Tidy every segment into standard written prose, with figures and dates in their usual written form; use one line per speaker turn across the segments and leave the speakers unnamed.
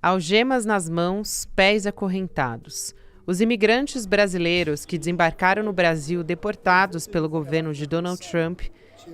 Algemas nas mãos, pés acorrentados. Os imigrantes brasileiros que desembarcaram no Brasil deportados pelo governo de Donald Trump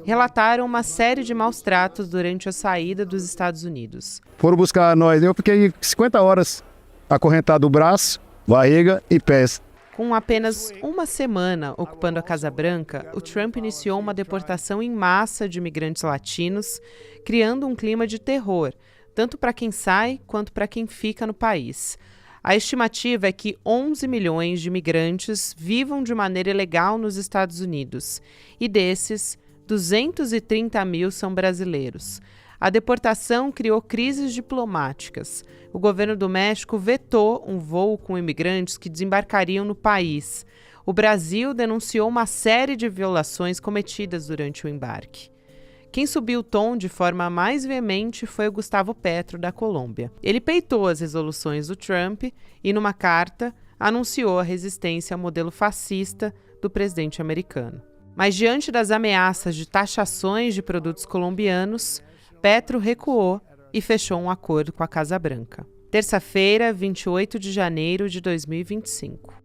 relataram uma série de maus tratos durante a saída dos Estados Unidos.
Foram buscar nós. Eu fiquei 50 horas acorrentado o braço, barriga e pés.
Com apenas uma semana ocupando a Casa Branca, o Trump iniciou uma deportação em massa de imigrantes latinos, criando um clima de terror, tanto para quem sai quanto para quem fica no país. A estimativa é que 11 milhões de imigrantes vivam de maneira ilegal nos Estados Unidos, e desses, 230 mil são brasileiros. A deportação criou crises diplomáticas. O governo do México vetou um voo com imigrantes que desembarcariam no país. O Brasil denunciou uma série de violações cometidas durante o embarque. Quem subiu o tom de forma mais veemente foi o Gustavo Petro, da Colômbia. Ele peitou as resoluções do Trump e, numa carta, anunciou a resistência ao modelo fascista do presidente americano. Mas, diante das ameaças de taxações de produtos colombianos, Petro recuou e fechou um acordo com a Casa Branca. Terça-feira, 28 de janeiro de 2025.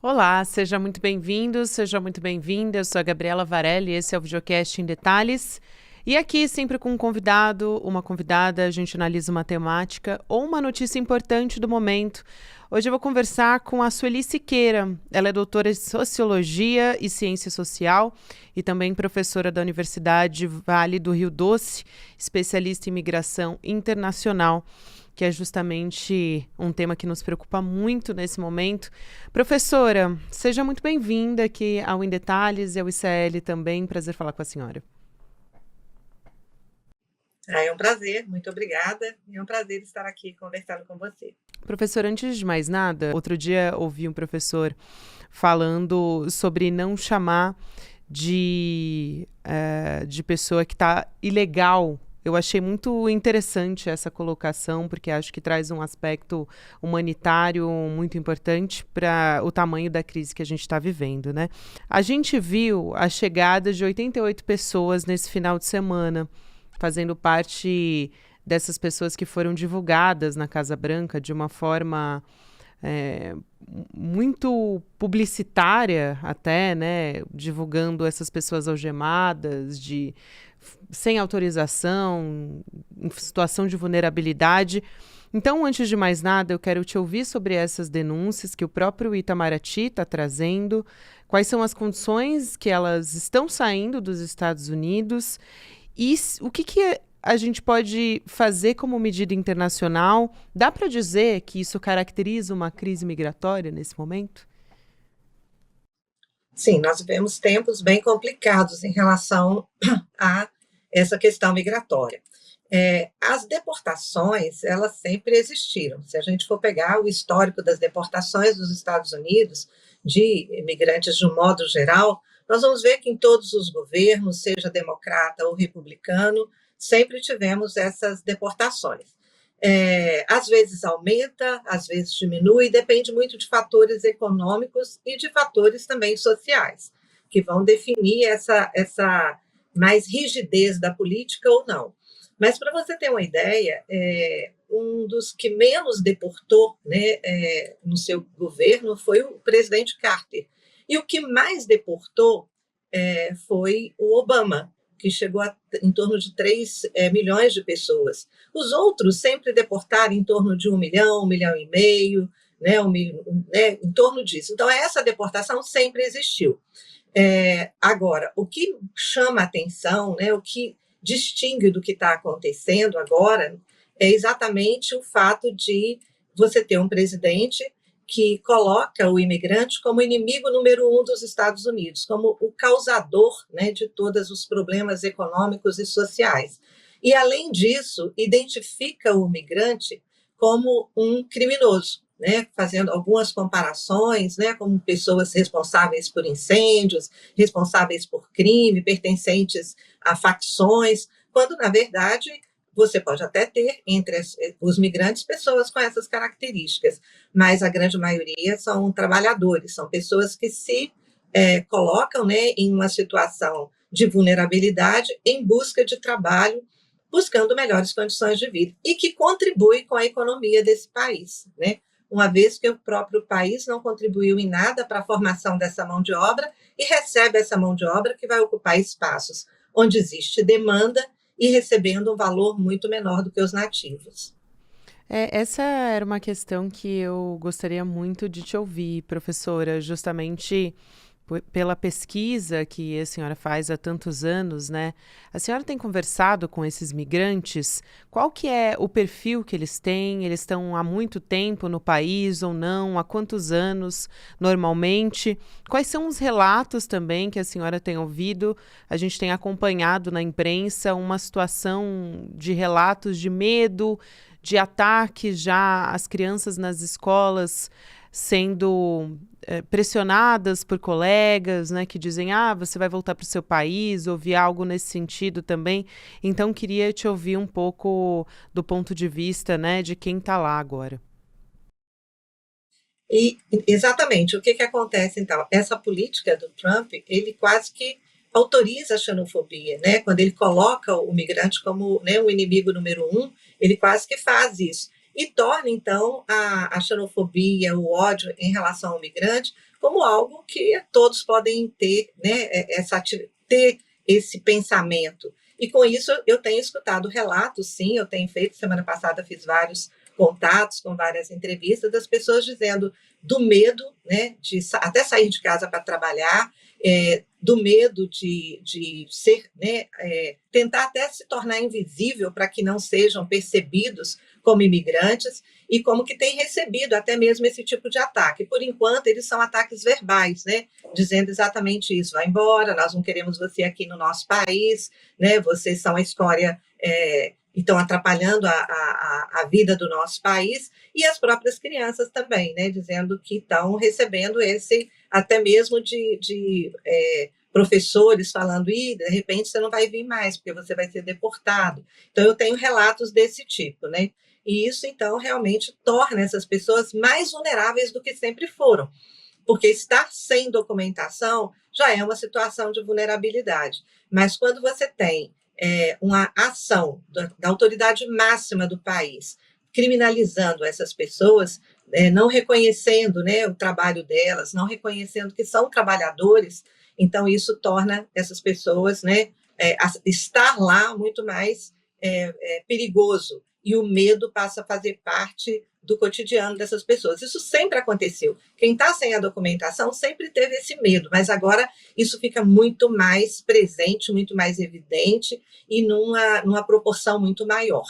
Olá, seja muito bem-vindo, seja muito bem-vinda. Eu sou a Gabriela Varelli e esse é o Videocast em Detalhes. E aqui, sempre com um convidado, uma convidada, a gente analisa uma temática ou uma notícia importante do momento. Hoje eu vou conversar com a Sueli Siqueira. Ela é doutora em Sociologia e Ciência Social e também professora da Universidade Vale do Rio Doce, especialista em migração internacional, que é justamente um tema que nos preocupa muito nesse momento. Professora, seja muito bem-vinda aqui ao Em Detalhes e ao ICL também. Prazer falar com a senhora.
É um prazer, muito obrigada. É um prazer estar aqui conversando com você.
Professor, antes de mais nada, outro dia ouvi um professor falando sobre não chamar de pessoa que está ilegal. Eu achei muito interessante essa colocação, porque acho que traz um aspecto humanitário muito importante para o tamanho da crise que a gente está vivendo, né? A gente viu a chegada de 88 pessoas nesse final de semana, fazendo parte dessas pessoas que foram divulgadas na Casa Branca de uma forma muito publicitária até, né? Divulgando essas pessoas algemadas, sem autorização, em situação de vulnerabilidade. Então, antes de mais nada, eu quero te ouvir sobre essas denúncias que o próprio Itamaraty está trazendo, quais são as condições que elas estão saindo dos Estados Unidos e o que a gente pode fazer como medida internacional. Dá para dizer que isso caracteriza uma crise migratória nesse momento?
Sim, nós vivemos tempos bem complicados em relação a essa questão migratória. As deportações, elas sempre existiram. Se a gente for pegar o histórico das deportações dos Estados Unidos, de imigrantes de um modo geral, nós vamos ver que em todos os governos, seja democrata ou republicano, sempre tivemos essas deportações. Às vezes aumenta, às vezes diminui, depende muito de fatores econômicos e de fatores também sociais, que vão definir essa mais rigidez da política ou não. Mas, para você ter uma ideia, um dos que menos deportou, né, no seu governo foi o presidente Carter. E o que mais deportou foi o Obama, que chegou em torno de 3 milhões de pessoas. Os outros sempre deportaram em torno de 1 milhão, 1,5 milhão, né, em torno disso. Então, essa deportação sempre existiu. Agora, o que chama a atenção, né, o que distingue do que está acontecendo agora, é exatamente o fato de você ter um presidente que coloca o imigrante como inimigo número 1 dos Estados Unidos, como o causador, né, de todos os problemas econômicos e sociais. E, além disso, identifica o migrante como um criminoso, né, fazendo algumas comparações, né, como pessoas responsáveis por incêndios, responsáveis por crime, pertencentes a facções, quando, na verdade, você pode até ter entre os migrantes pessoas com essas características, mas a grande maioria são trabalhadores, são pessoas que se colocam, né, em uma situação de vulnerabilidade em busca de trabalho, buscando melhores condições de vida, e que contribui com a economia desse país, né? Uma vez que o próprio país não contribuiu em nada para a formação dessa mão de obra e recebe essa mão de obra que vai ocupar espaços onde existe demanda e recebendo um valor muito menor do que os nativos.
Essa era uma questão que eu gostaria muito de te ouvir, professora, justamente pela pesquisa que a senhora faz há tantos anos, né? A senhora tem conversado com esses migrantes? Qual que é o perfil que eles têm? Eles estão há muito tempo no país ou não? Há quantos anos, normalmente? Quais são os relatos também que a senhora tem ouvido? A gente tem acompanhado na imprensa uma situação de relatos de medo, de ataques já às crianças nas escolas sendo pressionadas por colegas, né, que dizem, você vai voltar para o seu país, ouvir algo nesse sentido também. Então, queria te ouvir um pouco do ponto de vista, né, de quem está lá agora.
E, exatamente, o que acontece, então? Essa política do Trump, ele quase que autoriza a xenofobia, né? Quando ele coloca o migrante como, né, o inimigo número 1, ele quase que faz isso. E torna, então, a xenofobia, o ódio em relação ao migrante, como algo que todos podem ter, né, ter esse pensamento. E com isso eu tenho escutado relatos, sim, eu tenho feito, semana passada fiz vários contatos com várias entrevistas das pessoas dizendo do medo, né, de até sair de casa para trabalhar, do medo de ser, né, tentar até se tornar invisível para que não sejam percebidos como imigrantes, e como que tem recebido até mesmo esse tipo de ataque. Por enquanto, eles são ataques verbais, né, dizendo exatamente isso, vai embora, nós não queremos você aqui no nosso país, né, vocês são a escória, e estão atrapalhando a vida do nosso país, e as próprias crianças também, né, dizendo que estão recebendo esse, até mesmo de professores falando, de repente você não vai vir mais, porque você vai ser deportado. Então, eu tenho relatos desse tipo, né? E isso, então, realmente torna essas pessoas mais vulneráveis do que sempre foram, porque estar sem documentação já é uma situação de vulnerabilidade. Mas quando você tem uma ação da autoridade máxima do país criminalizando essas pessoas, não reconhecendo, né, o trabalho delas, não reconhecendo que são trabalhadores, então isso torna essas pessoas, né, estar lá muito mais perigoso, e o medo passa a fazer parte do cotidiano dessas pessoas. Isso sempre aconteceu. Quem está sem a documentação sempre teve esse medo, mas agora isso fica muito mais presente, muito mais evidente e numa proporção muito maior.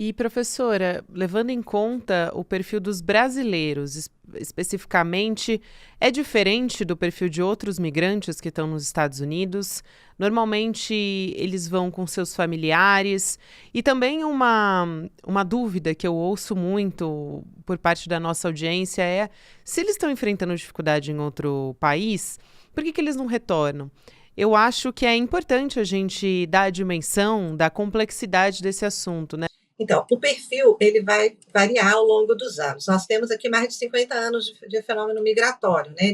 E, professora, levando em conta o perfil dos brasileiros, especificamente, é diferente do perfil de outros migrantes que estão nos Estados Unidos? Normalmente, eles vão com seus familiares. E também uma dúvida que eu ouço muito por parte da nossa audiência é, se eles estão enfrentando dificuldade em outro país, por que eles não retornam? Eu acho que é importante a gente dar a dimensão da complexidade desse assunto, né?
Então, o perfil ele vai variar ao longo dos anos. Nós temos aqui mais de 50 anos de fenômeno migratório, né,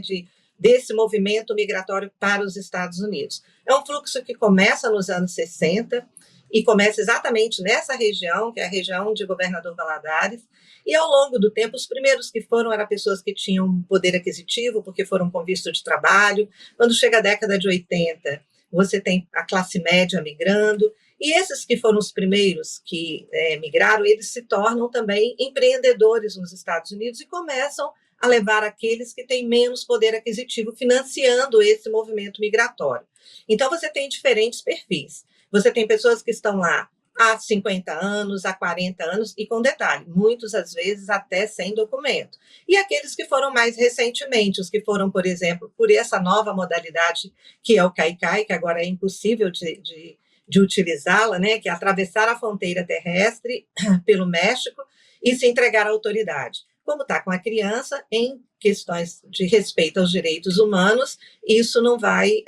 desse movimento migratório para os Estados Unidos. É um fluxo que começa nos anos 60 e começa exatamente nessa região, que é a região de Governador Valadares, e ao longo do tempo, os primeiros que foram eram pessoas que tinham poder aquisitivo, porque foram com visto de trabalho. Quando chega a década de 80, você tem a classe média migrando, e esses que foram os primeiros que migraram, eles se tornam também empreendedores nos Estados Unidos e começam a levar aqueles que têm menos poder aquisitivo financiando esse movimento migratório. Então, você tem diferentes perfis. Você tem pessoas que estão lá há 50 anos, há 40 anos, e com detalhe, muitos às vezes até sem documento. E aqueles que foram mais recentemente, os que foram, por exemplo, por essa nova modalidade que é o Caicai, que agora é impossível de utilizá-la, né, que é atravessar a fronteira terrestre pelo México e se entregar à autoridade. Como está com a criança, em questões de respeito aos direitos humanos, isso não vai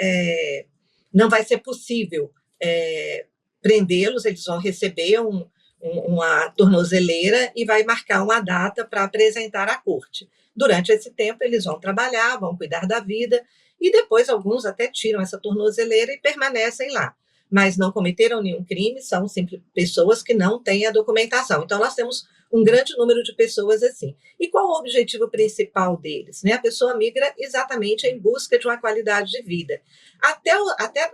ser possível prendê-los, eles vão receber uma tornozeleira e vai marcar uma data para apresentar à corte. Durante esse tempo, eles vão trabalhar, vão cuidar da vida, e depois alguns até tiram essa tornozeleira e permanecem lá. Mas não cometeram nenhum crime, são simples pessoas que não têm a documentação. Então, nós temos um grande número de pessoas assim. E qual o objetivo principal deles? A pessoa migra exatamente em busca de uma qualidade de vida. Até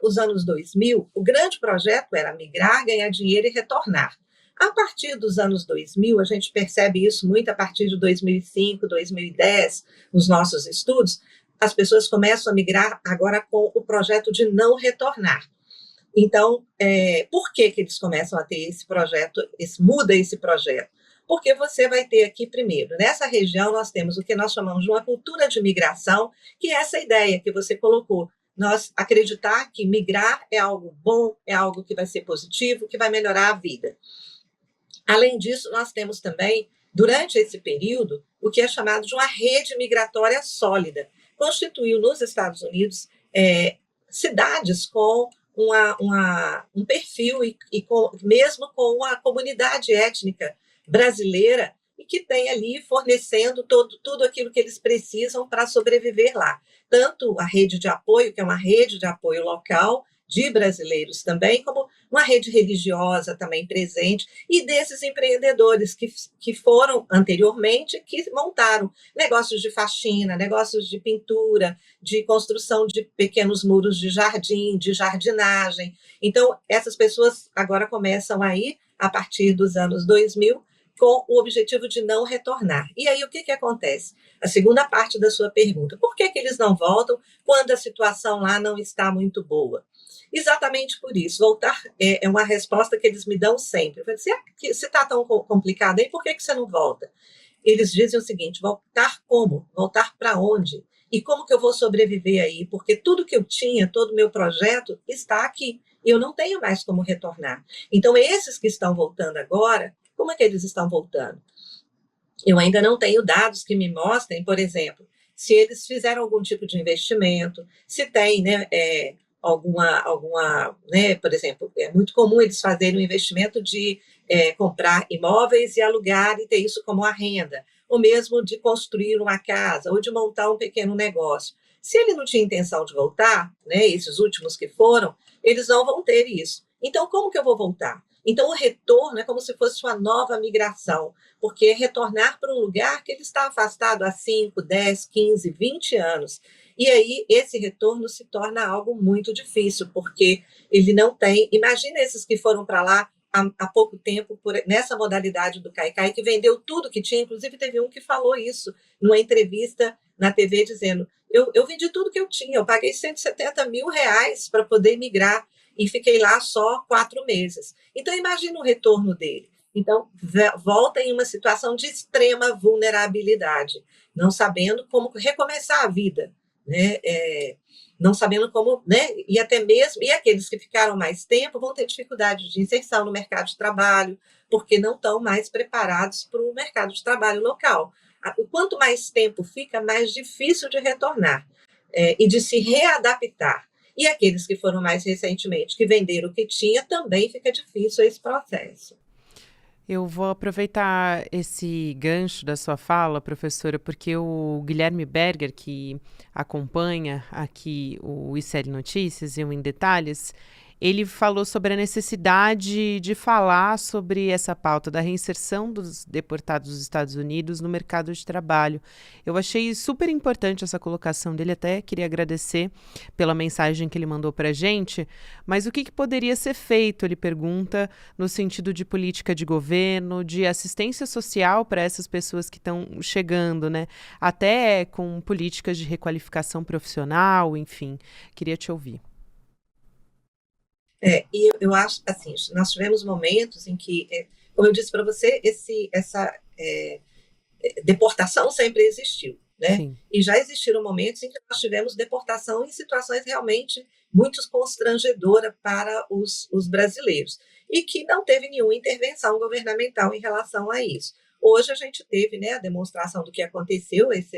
os anos 2000, o grande projeto era migrar, ganhar dinheiro e retornar. A partir dos anos 2000, a gente percebe isso muito a partir de 2005, 2010, nos nossos estudos, as pessoas começam a migrar agora com o projeto de não retornar. Então, por que eles começam a ter esse projeto, muda esse projeto? Porque você vai ter aqui, primeiro, nessa região nós temos o que nós chamamos de uma cultura de migração, que é essa ideia que você colocou, nós acreditar que migrar é algo bom, é algo que vai ser positivo, que vai melhorar a vida. Além disso, nós temos também, durante esse período, o que é chamado de uma rede migratória sólida. Constituiu nos Estados Unidos cidades com um perfil mesmo com uma comunidade étnica brasileira e que tem ali fornecendo tudo aquilo que eles precisam para sobreviver lá. Tanto a rede de apoio, que é uma rede de apoio local de brasileiros também, como uma rede religiosa também presente, e desses empreendedores que foram anteriormente, que montaram negócios de faxina, negócios de pintura, de construção de pequenos muros de jardim, de jardinagem. Então, essas pessoas agora começam a ir, a partir dos anos 2000, com o objetivo de não retornar. E aí, o que acontece? A segunda parte da sua pergunta, por que eles não voltam quando a situação lá não está muito boa? Exatamente por isso. Voltar é uma resposta que eles me dão sempre. Eu falo, se está tão complicado aí, por que você não volta? Eles dizem o seguinte, voltar como? Voltar para onde? E como que eu vou sobreviver aí? Porque tudo que eu tinha, todo o meu projeto está aqui. E eu não tenho mais como retornar. Então, esses que estão voltando agora, como é que eles estão voltando? Eu ainda não tenho dados que me mostrem, por exemplo, se eles fizeram algum tipo de investimento, se tem, por exemplo, é muito comum eles fazerem um investimento de comprar imóveis e alugar e ter isso como a renda, ou mesmo de construir uma casa, ou de montar um pequeno negócio. Se ele não tinha intenção de voltar, esses últimos que foram, eles não vão ter isso. Então, como que eu vou voltar? Então, o retorno é como se fosse uma nova migração, porque é retornar para um lugar que ele está afastado há 5, 10, 15, 20 anos. E aí, esse retorno se torna algo muito difícil, porque ele não tem... Imagina esses que foram para lá há pouco tempo, nessa modalidade do Caicai, que vendeu tudo que tinha. Inclusive, teve um que falou isso numa entrevista na TV, dizendo, eu vendi tudo que eu tinha, eu paguei R$170 mil para poder migrar, e fiquei lá só 4 meses. Então, imagina o retorno dele. Então, volta em uma situação de extrema vulnerabilidade, não sabendo como recomeçar a vida, não sabendo como, e até mesmo, e aqueles que ficaram mais tempo vão ter dificuldade de inserção no mercado de trabalho, porque não estão mais preparados para o mercado de trabalho local. Quanto mais tempo fica, mais difícil de retornar e de se readaptar. E aqueles que foram mais recentemente, que venderam o que tinha, também fica difícil esse processo.
Eu vou aproveitar esse gancho da sua fala, professora, porque o Guilherme Berger, que acompanha aqui o ICL Notícias e o Em Detalhes, ele falou sobre a necessidade de falar sobre essa pauta da reinserção dos deportados dos Estados Unidos no mercado de trabalho. Eu achei super importante essa colocação dele, até queria agradecer pela mensagem que ele mandou para a gente, mas o que poderia ser feito, ele pergunta, no sentido de política de governo, de assistência social para essas pessoas que estão chegando, até com políticas de requalificação profissional, enfim, queria te ouvir.
E eu acho, assim, nós tivemos momentos em que, como eu disse para você, essa deportação sempre existiu,
Sim.
E já existiram momentos em que nós tivemos deportação em situações realmente muito constrangedoras para os brasileiros, e que não teve nenhuma intervenção governamental em relação a isso. Hoje a gente teve a demonstração do que aconteceu esse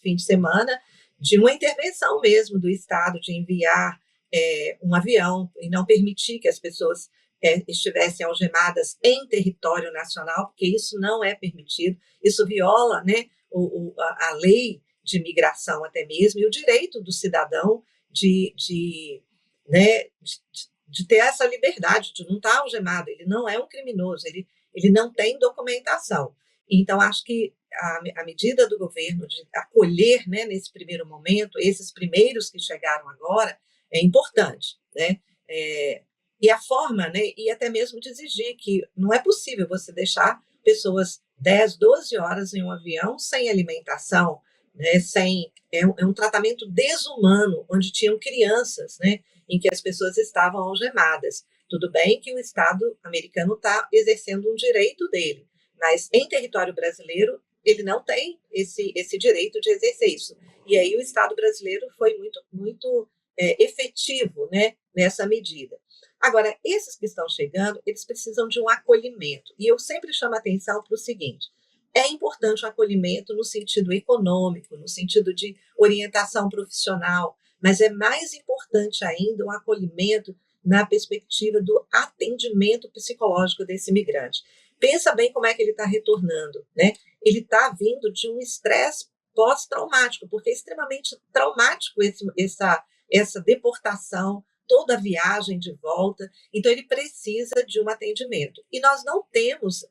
fim de semana, de uma intervenção mesmo do Estado, de enviar um avião e não permitir que as pessoas estivessem algemadas em território nacional, porque isso não é permitido, isso viola, né, a lei de migração até mesmo, e o direito do cidadão né, de ter essa liberdade, de não estar algemado. Ele não é um criminoso, ele não tem documentação. Então, acho que a medida do governo de acolher, né, nesse primeiro momento, esses primeiros que chegaram agora, é importante, né? E a forma, né, e até mesmo de exigir que não é possível você deixar pessoas 10, 12 horas em um avião sem alimentação, né, é um tratamento desumano, onde tinham crianças, né, em que as pessoas estavam algemadas. Tudo bem que o Estado americano está exercendo um direito dele, mas em território brasileiro ele não tem esse direito de exercer isso. E aí o Estado brasileiro foi muito efetivo, né, nessa medida. Agora, esses que estão chegando, eles precisam de um acolhimento. E eu sempre chamo a atenção para o seguinte: é importante o acolhimento no sentido econômico, no sentido de orientação profissional, mas é mais importante ainda um acolhimento na perspectiva do atendimento psicológico desse imigrante. Pensa bem como é que ele está retornando, né? Ele está vindo de um estresse pós-traumático, porque é extremamente traumático essa deportação, toda a viagem de volta, então ele precisa de um atendimento. E nós não temos,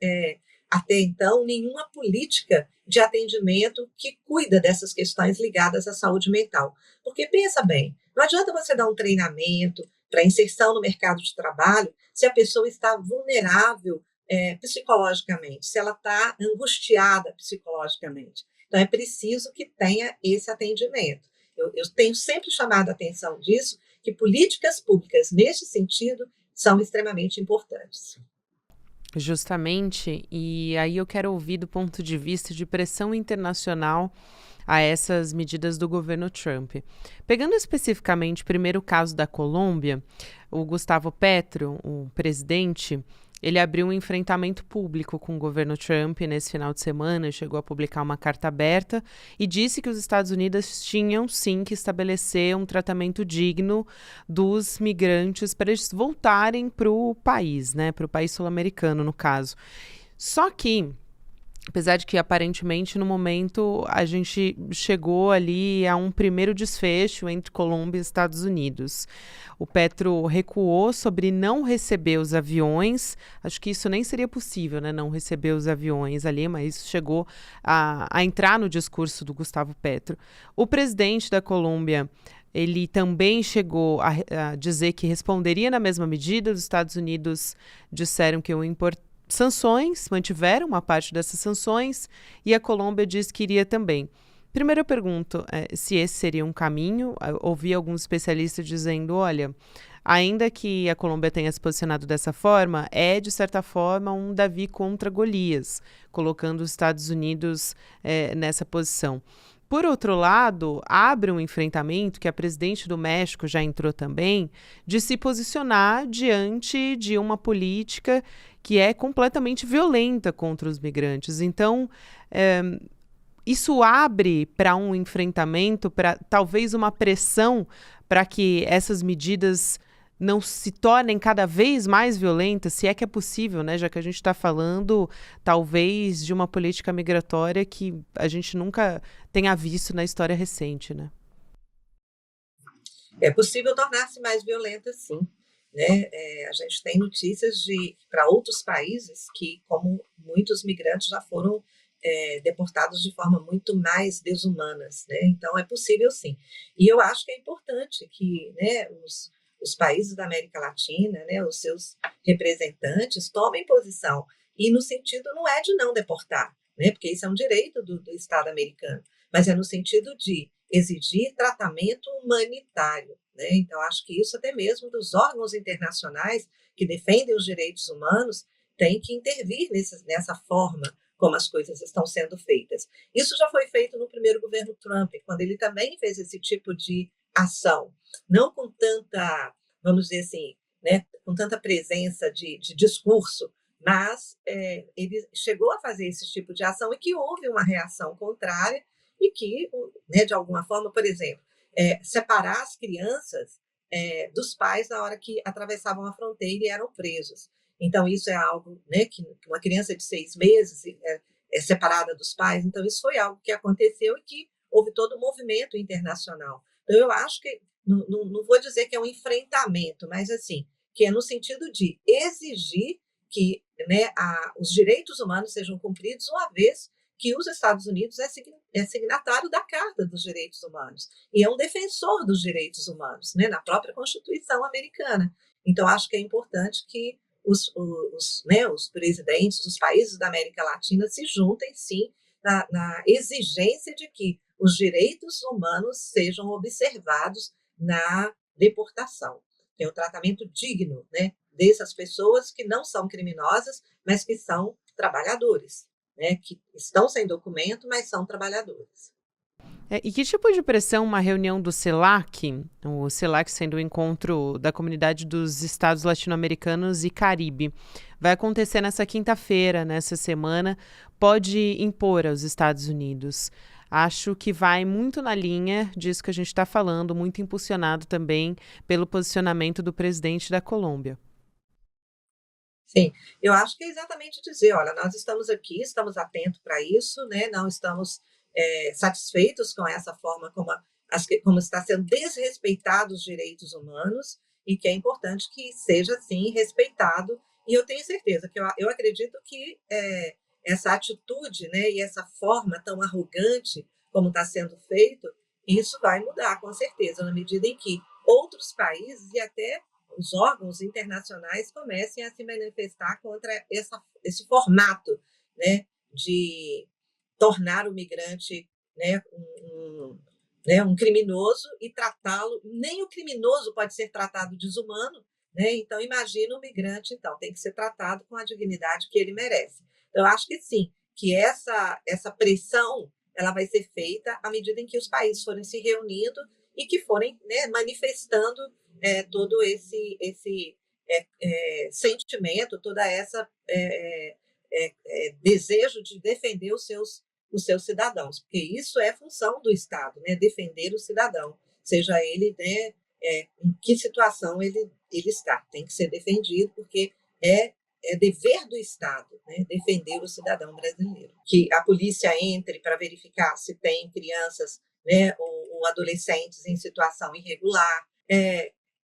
até então, nenhuma política de atendimento que cuida dessas questões ligadas à saúde mental. Porque, pensa bem, não adianta você dar um treinamento para inserção no mercado de trabalho se a pessoa está vulnerável psicologicamente, se ela está angustiada psicologicamente. Então, é preciso que tenha esse atendimento. Eu tenho sempre chamado a atenção disso, que políticas públicas neste sentido são extremamente importantes.
Justamente, e aí eu quero ouvir do ponto de vista de pressão internacional a essas medidas do governo Trump. Pegando especificamente primeiro o caso da Colômbia, o Gustavo Petro, o presidente, ele abriu um enfrentamento público com o governo Trump nesse final de semana, chegou a publicar uma carta aberta e disse que os Estados Unidos tinham sim que estabelecer um tratamento digno dos migrantes para eles voltarem para o país, né, para o país sul-americano no caso. Só que, apesar de que, aparentemente, no momento, a gente chegou ali a um primeiro desfecho entre Colômbia e Estados Unidos. O Petro recuou sobre não receber os aviões. Acho que isso nem seria possível, né? Não receber os aviões ali, mas isso chegou a entrar no discurso do Gustavo Petro. O presidente da Colômbia, ele também chegou a dizer que responderia na mesma medida. Os Estados Unidos disseram que sanções, mantiveram uma parte dessas sanções, e a Colômbia diz que iria também. Primeiro eu pergunto se esse seria um caminho. Ouvi alguns especialistas dizendo, olha, ainda que a Colômbia tenha se posicionado dessa forma, é de certa forma um Davi contra Golias, colocando os Estados Unidos nessa posição. Por outro lado, abre um enfrentamento que a presidente do México já entrou também, de se posicionar diante de uma política que é completamente violenta contra os migrantes. Então, isso abre para um enfrentamento, para talvez uma pressão para que essas medidas não se tornem cada vez mais violentas, se é que é possível, né? Já que a gente está falando, talvez, de uma política migratória que a gente nunca tenha visto na história recente, né?
É possível tornar-se mais violenta, sim, né? A gente tem notícias para outros países que, como muitos migrantes já foram deportados de forma muito mais desumanas, né? Então, é possível, sim. E eu acho que é importante que, né, os países da América Latina, né, os seus representantes tomem posição, e no sentido não é de não deportar, né, porque isso é um direito do Estado americano, mas é no sentido de exigir tratamento humanitário, né? Então, acho que isso até mesmo dos órgãos internacionais que defendem os direitos humanos tem que intervir nessa forma como as coisas estão sendo feitas. Isso já foi feito no primeiro governo Trump, quando ele também fez esse tipo de ação, não com tanta, vamos dizer assim, né, com tanta presença de discurso, mas ele chegou a fazer esse tipo de ação e que houve uma reação contrária e que, né, de alguma forma, por exemplo, separar as crianças dos pais na hora que atravessavam a fronteira e eram presos. Então, isso é algo, né, que uma criança de 6 meses é separada dos pais. Então, isso foi algo que aconteceu e que houve todo um movimento internacional. Então, eu acho que, não vou dizer que é um enfrentamento, mas assim, que é no sentido de exigir que, né, os direitos humanos sejam cumpridos, uma vez que os Estados Unidos é signatário da Carta dos Direitos Humanos e é um defensor dos direitos humanos, né, na própria Constituição americana. Então, acho que é importante que os presidentes dos países da América Latina se juntem, sim, na exigência de que os direitos humanos sejam observados na deportação. Tem o tratamento digno, né, dessas pessoas que não são criminosas, mas que são trabalhadores, né, que estão sem documento, mas são trabalhadores.
E que tipo de pressão uma reunião do CELAC, o CELAC sendo o encontro da Comunidade dos Estados Latino-Americanos e Caribe, vai acontecer nessa quinta-feira, nessa semana, pode impor aos Estados Unidos? Acho que vai muito na linha disso que a gente está falando, muito impulsionado também pelo posicionamento do presidente da Colômbia.
Sim, eu acho que é exatamente dizer, olha, nós estamos aqui, estamos atentos para isso, né? Não estamos satisfeitos com essa forma como está sendo desrespeitados os direitos humanos e que é importante que seja, assim, respeitado. E eu tenho certeza que eu acredito que essa atitude, né, e essa forma tão arrogante como está sendo feito, isso vai mudar, com certeza, na medida em que outros países e até os órgãos internacionais comecem a se manifestar contra esse formato, né, de tornar o migrante, né, um criminoso e tratá-lo. Nem o criminoso pode ser tratado desumano, né? Então, imagina o migrante, então, tem que ser tratado com a dignidade que ele merece. Então, eu acho que sim, que essa pressão ela vai ser feita à medida em que os países forem se reunindo e que forem, né, manifestando todo esse sentimento, toda essa desejo de defender os seus cidadãos, porque isso é função do Estado, né, defender o cidadão, seja ele, né, em que situação ele está, tem que ser defendido, porque é dever do Estado, né, defender o cidadão brasileiro. Que a polícia entre para verificar se tem crianças, né, ou adolescentes em situação irregular.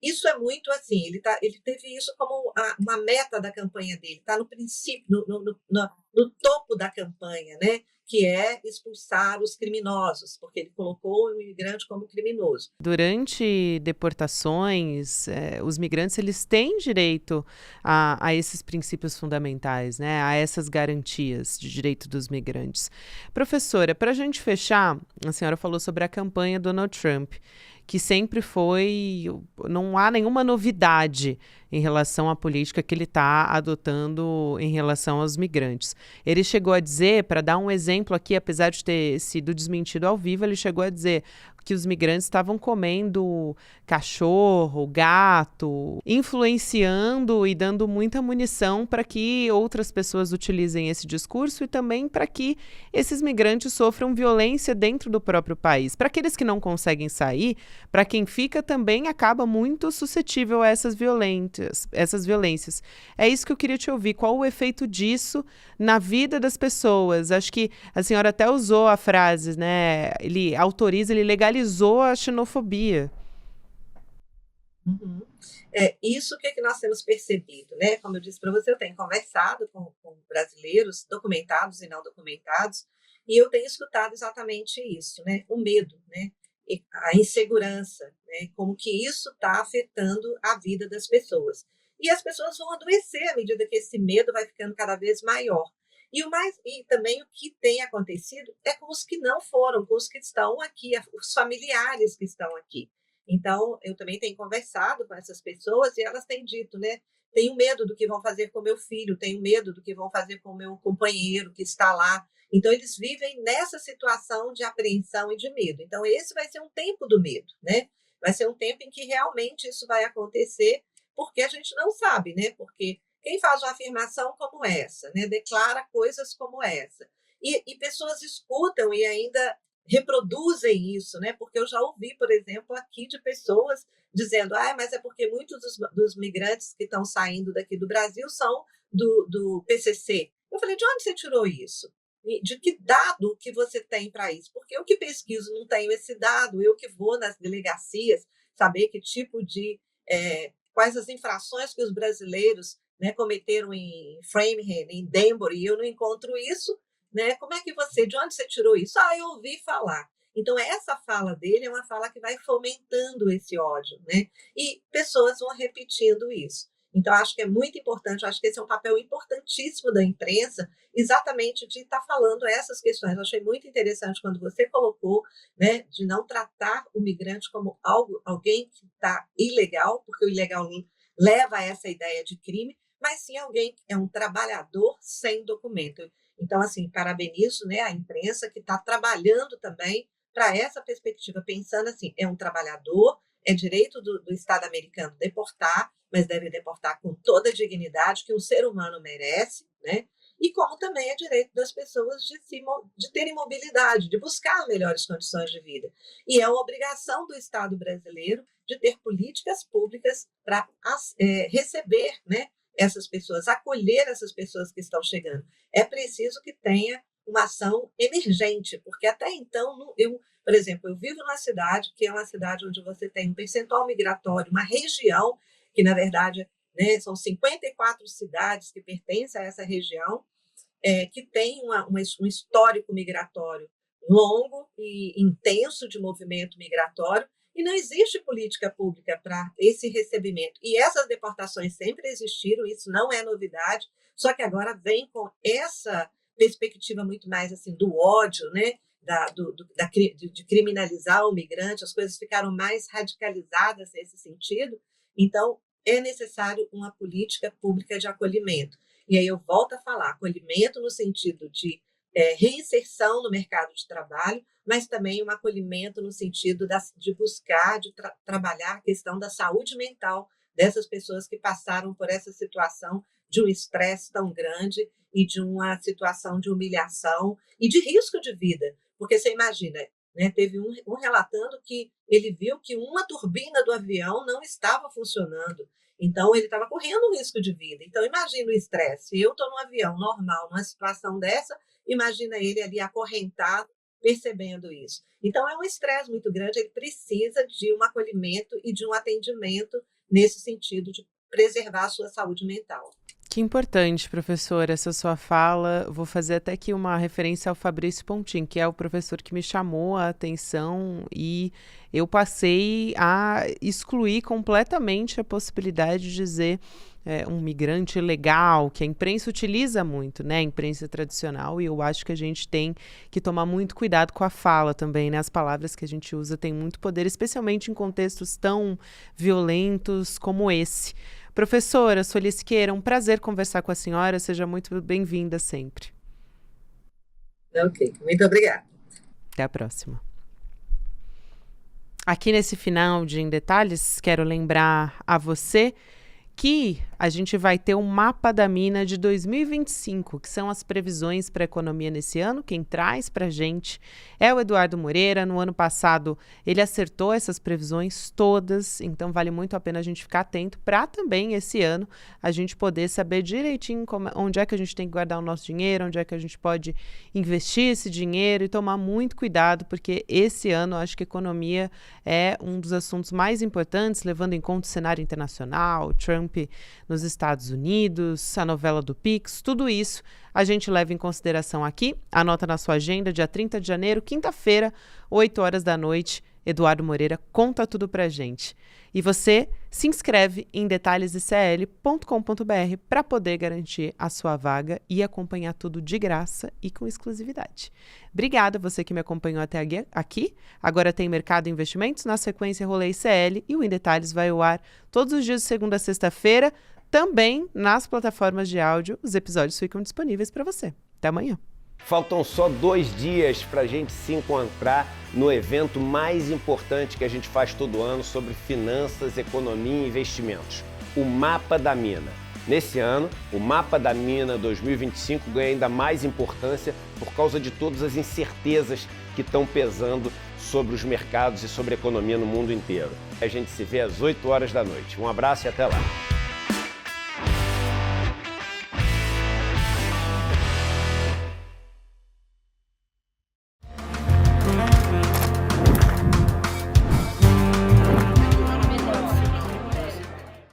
Isso é muito assim, ele teve isso como uma meta da campanha dele, está no princípio, no topo da campanha, né? Que é expulsar os criminosos, porque ele colocou o imigrante como criminoso.
Durante deportações, os migrantes eles têm direito a esses princípios fundamentais, né? A essas garantias de direito dos migrantes. Professora, para a gente fechar, a senhora falou sobre a campanha Donald Trump, que sempre foi, não há nenhuma novidade em relação à política que ele está adotando em relação aos migrantes. Ele chegou a dizer, para dar um exemplo aqui, apesar de ter sido desmentido ao vivo, ele chegou a dizer que os migrantes estavam comendo cachorro, gato, influenciando e dando muita munição para que outras pessoas utilizem esse discurso e também para que esses migrantes sofram violência dentro do próprio país. Para aqueles que não conseguem sair, para quem fica também acaba muito suscetível a essas violências. É isso que eu queria te ouvir. Qual o efeito disso na vida das pessoas? Acho que a senhora até usou a frase, né? Ele legalizou a xenofobia.
Uhum. Isso que nós temos percebido, né? Como eu disse para você, eu tenho conversado com brasileiros documentados e não documentados, e eu tenho escutado exatamente isso, né? O medo, né? A insegurança, né? Como que isso está afetando a vida das pessoas. E as pessoas vão adoecer à medida que esse medo vai ficando cada vez maior. E também o que tem acontecido é com os que não foram, com os que estão aqui, os familiares que estão aqui. Então, eu também tenho conversado com essas pessoas e elas têm dito, né? Tenho medo do que vão fazer com meu filho, tenho medo do que vão fazer com o meu companheiro que está lá. Então, eles vivem nessa situação de apreensão e de medo. Então, esse vai ser um tempo do medo, né? Vai ser um tempo em que realmente isso vai acontecer, porque a gente não sabe, né? Porque quem faz uma afirmação como essa, né? Declara coisas como essa. E pessoas escutam e ainda reproduzem isso, né? Porque eu já ouvi, por exemplo, aqui de pessoas dizendo, mas é porque muitos dos migrantes que estão saindo daqui do Brasil são do PCC. Eu falei, de onde você tirou isso? De que dado que você tem para isso? Porque eu que pesquiso não tenho esse dado, eu que vou nas delegacias saber que tipo de... quais as infrações que os brasileiros, né, cometeram em Framingham, em Danbury, e eu não encontro isso, né? Como é que de onde você tirou isso? Eu ouvi falar. Então, essa fala dele é uma fala que vai fomentando esse ódio, né? E pessoas vão repetindo isso. Então, acho que é muito importante, acho que esse é um papel importantíssimo da imprensa, exatamente de estar falando essas questões. Eu achei muito interessante quando você colocou, né, de não tratar o migrante como alguém que está ilegal, porque o ilegal leva a essa ideia de crime, mas sim alguém que é um trabalhador sem documento. Então, assim, parabenizo, né, a imprensa que está trabalhando também para essa perspectiva, pensando assim, é um trabalhador, é direito do Estado americano deportar, mas deve deportar com toda a dignidade que um ser humano merece, né? E como também é direito das pessoas de terem mobilidade, de buscar melhores condições de vida. E é uma obrigação do Estado brasileiro de ter políticas públicas para receber, né, essas pessoas, acolher essas pessoas que estão chegando. É preciso que tenha uma ação emergente, porque até então, por exemplo, eu vivo numa cidade que é uma cidade onde você tem um percentual migratório, uma região que, na verdade, né, são 54 cidades que pertencem a essa região, que tem um histórico migratório longo e intenso de movimento migratório, e não existe política pública para esse recebimento. E essas deportações sempre existiram, isso não é novidade, só que agora vem com essa perspectiva muito mais assim do ódio, né? De criminalizar o migrante, as coisas ficaram mais radicalizadas nesse sentido. Então, é necessário uma política pública de acolhimento. E aí eu volto a falar, acolhimento no sentido de reinserção no mercado de trabalho, mas também um acolhimento no sentido de buscar, de trabalhar a questão da saúde mental dessas pessoas que passaram por essa situação de um estresse tão grande e de uma situação de humilhação e de risco de vida. Porque você imagina, né, teve um relatando que ele viu que uma turbina do avião não estava funcionando, então ele estava correndo um risco de vida. Então imagina o estresse. Se eu estou num avião normal, numa situação dessa, imagina ele ali acorrentado, percebendo isso. Então é um estresse muito grande, ele precisa de um acolhimento e de um atendimento nesse sentido de preservar a sua saúde mental.
Que importante, professora, essa sua fala. Vou fazer até aqui uma referência ao Fabrício Pontin, que é o professor que me chamou a atenção, e eu passei a excluir completamente a possibilidade de dizer um migrante ilegal, que a imprensa utiliza muito, né? A imprensa tradicional, e eu acho que a gente tem que tomar muito cuidado com a fala também, né? As palavras que a gente usa têm muito poder, especialmente em contextos tão violentos como esse. Professora Sueli Siqueira, um prazer conversar com a senhora, seja muito bem-vinda sempre.
Ok, muito obrigada.
Até a próxima. Aqui nesse final de Em Detalhes, quero lembrar a você que a gente vai ter um mapa da mina de 2025, que são as previsões para a economia nesse ano. Quem traz para a gente é o Eduardo Moreira. No ano passado, ele acertou essas previsões todas, então vale muito a pena a gente ficar atento para também esse ano a gente poder saber direitinho onde é que a gente tem que guardar o nosso dinheiro, onde é que a gente pode investir esse dinheiro e tomar muito cuidado, porque esse ano acho que a economia é um dos assuntos mais importantes, levando em conta o cenário internacional, Trump nos Estados Unidos, a novela do Pix, tudo isso a gente leva em consideração aqui. Anota na sua agenda, dia 30 de janeiro, quinta-feira, 8 horas da noite, Eduardo Moreira conta tudo pra gente. E você se inscreve em detalhesicl.com.br para poder garantir a sua vaga e acompanhar tudo de graça e com exclusividade. Obrigada você que me acompanhou até aqui. Agora tem Mercado e Investimentos, na sequência Rolê ICL, e o Em Detalhes vai ao ar todos os dias de segunda a sexta-feira. Também nas plataformas de áudio, os episódios ficam disponíveis para você. Até amanhã.
Faltam só 2 dias para a gente se encontrar no evento mais importante que a gente faz todo ano sobre finanças, economia e investimentos, o Mapa da Mina. Nesse ano, o Mapa da Mina 2025 ganha ainda mais importância por causa de todas as incertezas que estão pesando sobre os mercados e sobre a economia no mundo inteiro. A gente se vê às 8 horas da noite. Um abraço e até lá.